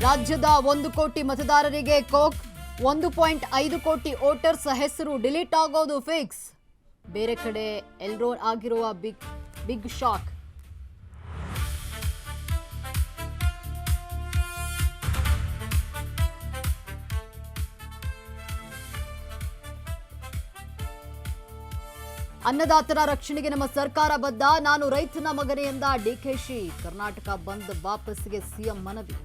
ರಾಜ್ಯದ 1 ಕೋಟಿ ಮತದಾರರಿಗೆ ಕೋಕ್ 1.5 ಕೋಟಿ ವೋಟರ್ಸ್ ಹೆಸರು ಡಿಲೀಟ್ ಆಗೋದು ಫಿಕ್ಸ್. ಬೇರೆ ಕಡೆ ಎಲ್ರೋನ್ ಆಗಿರುವ ಬಿಗ್ ಶಾಕ್. ಅನ್ನದಾತರ ರಕ್ಷಣೆಗೆ ನಮ್ಮ ಸರ್ಕಾರ ಬದ್ಧ. ನಾನು ರೈತನ ಮಗನೇ ಎಂದ ಡಿಕೆಶಿ. ಕರ್ನಾಟಕ ಬಂದ್ ವಾಪಸ್ಸಿಗೆ ಸಿಎಂ ಮನವಿ.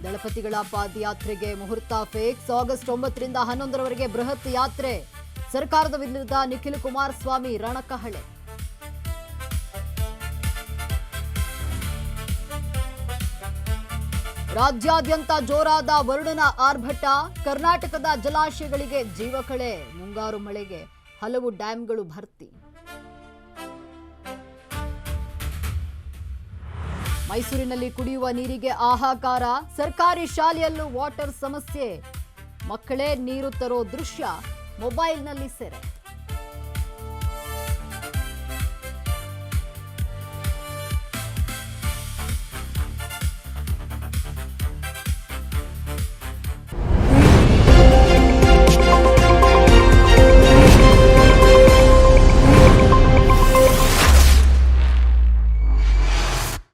ದಳಪತಿಗಳ ಪಾದಯಾತ್ರೆಗೆ ಮುಹೂರ್ತ ಫಿಕ್ಸ್. ಆಗಸ್ಟ್ 9ರಿಂದ 11ರವರೆಗೆ ಬೃಹತ್ ಯಾತ್ರೆ. ಸರ್ಕಾರದ ವಿರುದ್ಧ ನಿಖಿಲ್ ಕುಮಾರಸ್ವಾಮಿ ರಣಕಹಳೆ. ರಾಜ್ಯಾದ್ಯಂತ ಜೋರಾದ ವರುಣನ ಆರ್ಭಟ. ಕರ್ನಾಟಕದ ಜಲಾಶಯಗಳಿಗೆ ಜೀವಕಳೆ. ಮುಂಗಾರು ಮಳೆಗೆ ಹಲವು ಡ್ಯಾಂಗಳು ಭರ್ತಿ. ಮೈಸೂರಿನಲ್ಲಿ ಕುಡಿಯುವ ನೀರಿಗೆ ಹಾಹಾಕಾರ. ಸರ್ಕಾರಿ ಶಾಲೆಯಲ್ಲೂ ವಾಟರ್ ಸಮಸ್ಯೆ. ಮಕ್ಕಳೇ ನೀರು ತರೋ ದೃಶ್ಯ ಮೊಬೈಲ್ನಲ್ಲಿ ಸೆರೆ.